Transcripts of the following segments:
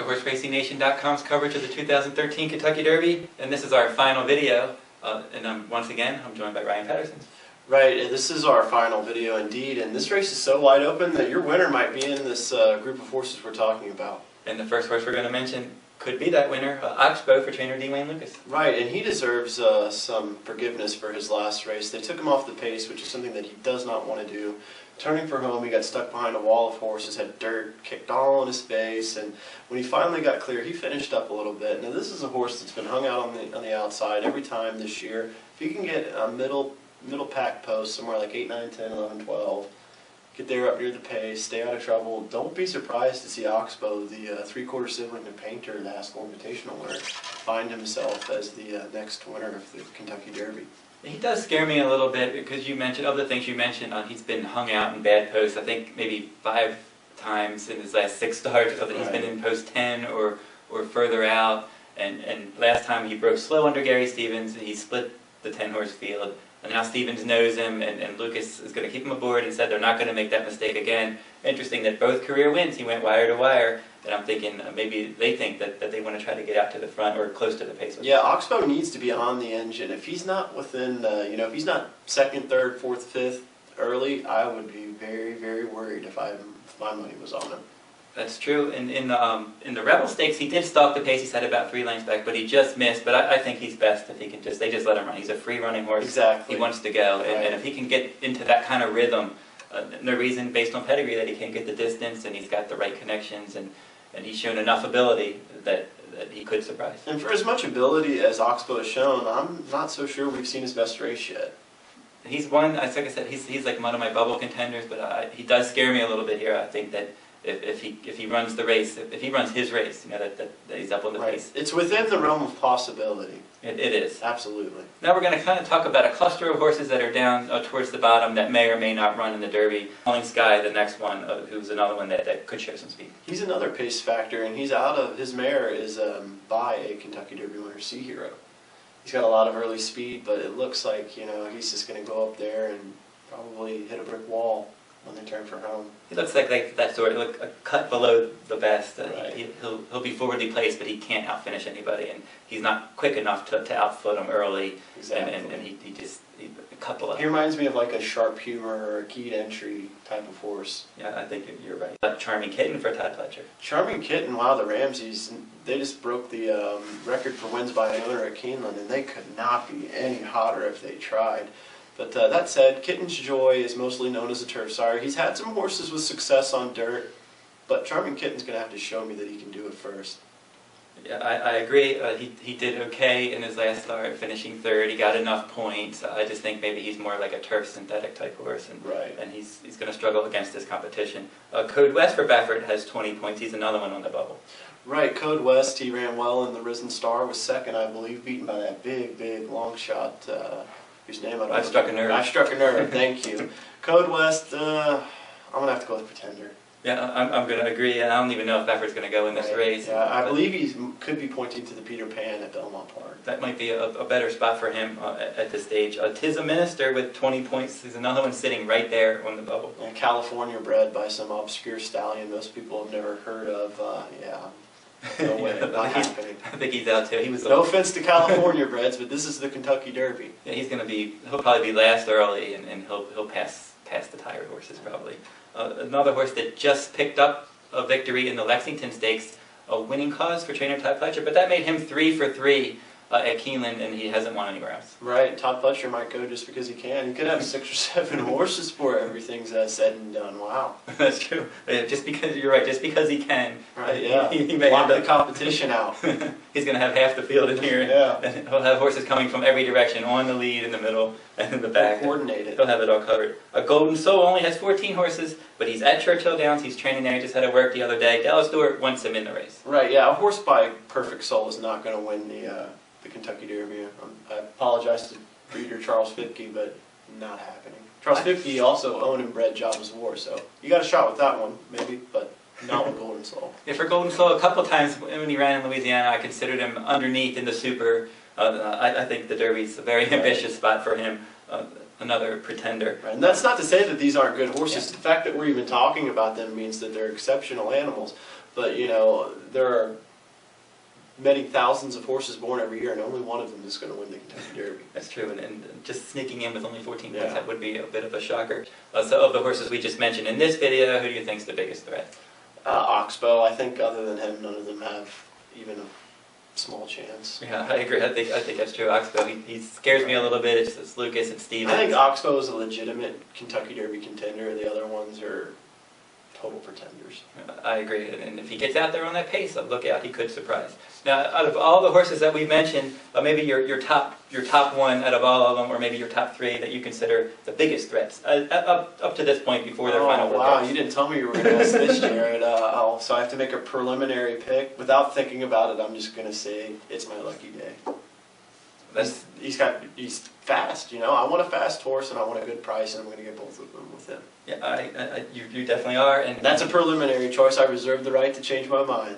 to HorseRacingNation.com's coverage of the 2013 Kentucky Derby, and this is our final video. Once again, I'm joined by Ryan Patterson. Right, and this is our final video indeed, and this race is so wide open that your winner might be in this group of horses we're talking about. And the first horse we're going to mention could be that winner, OXBOW for trainer D. Wayne Lucas. Right, and he deserves some forgiveness for his last race. They took him off the pace, which is something that he does not want to do. Turning for home, he got stuck behind a wall of horses, had dirt kicked all on his face, and when he finally got clear, he finished up a little bit. Now this is a horse that's been hung out on the outside every time this year. If he can get a middle pack post, somewhere like 8, 9, 10, 11, 12, get there up near the pace, stay out of trouble, don't be surprised to see OXBOW, the three-quarter sibling to Painter, the Haskell Invitational winner, find himself as the next winner of the Kentucky Derby. He does scare me a little bit because you mentioned, of the things you mentioned, he's been hung out in bad posts, I think maybe 5 times in his last 6 starts, or something. He's been in post 10 or further out, and last time he broke slow under Gary Stevens, he split the 10-horse field, and now Stevens knows him, and Lucas is going to keep him aboard and said they're not going to make that mistake again. Interesting that both career wins, he went wire to wire. And I'm thinking maybe they think that they want to try to get out to the front or close to the pace. Yeah, OXBOW needs to be on the engine. If he's not within, if he's not 2nd, 3rd, 4th, 5th early, I would be very, very worried if my money was on him. That's true. In the Rebel Stakes, he did stalk the pace. He said about 3 lengths back, but he just missed. But I think he's best if he can they just let him run. He's a free running horse. Exactly. He wants to go, and if he can get into that kind of rhythm, no reason based on pedigree that he can't get the distance, and he's got the right connections, and he's shown enough ability that he could surprise. And for as much ability as OXBOW has shown, I'm not so sure we've seen his best race yet. He's one, like I said, he's like one of my bubble contenders, but he does scare me a little bit here. I think that if he runs the race, if he runs his race, that he's up on the pace. It's within the realm of possibility. It is. Absolutely. Now we're going to kind of talk about a cluster of horses that are down towards the bottom that may or may not run in the Derby. Falling Sky, the next one, who's another one that could show some speed. He's another pace factor, and he's out of his mare is by a Kentucky Derby winner, Sea Hero. He's got a lot of early speed, but it looks like he's just going to go up there and probably hit a brick wall when they turn for home. He looks like that sort of a cut below the best. Right. He'll be forwardly placed, but he can't outfinish anybody, and he's not quick enough to outfoot him early. Exactly. And he a couple of. He reminds me of like a Sharp Humor or a Keyed Entry type of horse. Yeah, I think you're right. Charming Kitten for Todd Pletcher. Charming Kitten, wow, the Ramseys, they just broke the record for wins by an owner at Keeneland, and they could not be any hotter if they tried. But that said, Kitten's Joy is mostly known as a turf sire. He's had some horses with success on dirt, but Charming Kitten's going to have to show me that he can do it first. Yeah, I agree. He did okay in his last start, finishing 3rd. He got enough points. I just think maybe he's more like a turf synthetic type horse, and he's going to struggle against this competition. Code West for Baffert has 20 points. He's another one on the bubble. Right, Code West, he ran well in the Risen Star, was 2nd, I believe, beaten by that big long shot. Whose name I don't know. I Struck a Nerve. I Struck a Nerve, thank you. Code West, I'm going to have to go with Pretender. Yeah, I'm going to agree. I don't even know if Baffert's going to go in this race. Yeah, I believe he could be pointing to the Peter Pan at Belmont Park. That might be a better spot for him at this stage. Tis a Minister with 20 points. He's another one sitting right there on the bubble. And California bred by some obscure stallion most people have never heard of. No way, not happening. I think he's out too. No offense to California breds, but this is the Kentucky Derby. Yeah, he'll probably be last early, and he'll pass the tired horses probably. Another horse that just picked up a victory in the Lexington Stakes, a winning cause for trainer Todd Pletcher, but that made him 3 for 3 at Keeneland, and he hasn't won anywhere else. Right, Todd Pletcher might go just because he can. He could have 6 or 7 horses before everything's said and done. Wow. That's true. Just because you're right, just because he can. Right, yeah. He may lock the competition out. He's going to have half the field in here. Yeah. And he'll have horses coming from every direction, on the lead, in the middle, and in the back. Coordinated. He'll have it all covered. A Golden Soul only has 14 horses, but he's at Churchill Downs. He's training there. He just had to work the other day. Dallas Stewart wants him in the race. Right, yeah. A horse by Perfect Soul is not going to win the Kentucky Derby. I apologize to breeder Charles Fipke, but not happening. Charles Fipke also owned and bred Java's War, so you got a shot with that one, maybe, but not with Golden Soul. Yeah, for Golden Soul, a couple of times when he ran in Louisiana, I considered him underneath in the Super. I think the Derby's a very ambitious spot for him. Another pretender. Right. And that's not to say that these aren't good horses. Yeah. The fact that we're even talking about them means that they're exceptional animals. But you know, there are many thousands of horses born every year, and only one of them is going to win the Kentucky Derby. That's true, and just sneaking in with only 14 points, Yeah. that would be a bit of a shocker. So of the horses we just mentioned in this video, who do you think is the biggest threat? OXBOW, I think other than him, none of them have even a small chance. Yeah, I agree. I think that's true. OXBOW, he scares me a little bit. It's Lucas, it's Stevens. I think OXBOW is a legitimate Kentucky Derby contender. The other ones are total pretenders. I agree, and if he gets out there on that pace, look out, he could surprise. Now, out of all the horses that we mentioned, maybe your top one out of all of them, or maybe your top three that you consider the biggest threats up to this point before their final workouts. Wow, you didn't tell me you were going to ask this, Jared. So I have to make a preliminary pick. Without thinking about it, I'm just going to say it's my lucky day. He's fast, you know. I want a fast horse and I want a good price, and I'm going to get both of them with him. Yeah, you definitely are, and that's a preliminary choice. I reserve the right to change my mind.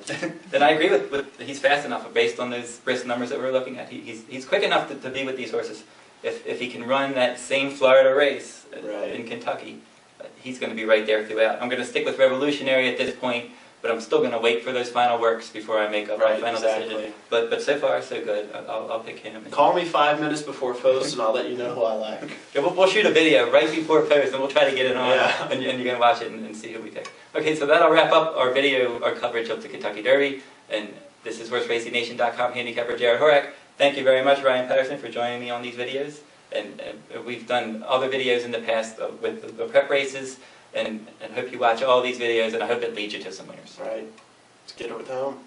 Then I agree with he's fast enough based on those risk numbers that we're looking at. He's quick enough to be with these horses. If he can run that same Florida race in Kentucky, he's going to be right there throughout. I'm going to stick with Revolutionary at this point, but I'm still going to wait for those final works before I make up my final decision. But so far, so good. I'll pick him. Call me 5 minutes before post, and I'll let you know who I like. Yeah, we'll shoot a video right before post, and we'll try to get it on, and you can watch it and see who we pick. Okay, so that'll wrap up our coverage of the Kentucky Derby. And this is HorseRacingNation.com handicapper Jared Horak. Thank you very much, Ryan Patterson, for joining me on these videos. And we've done other videos in the past with the prep races. And hope you watch all these videos, and I hope it leads you to some winners. Right. Let's get it with home.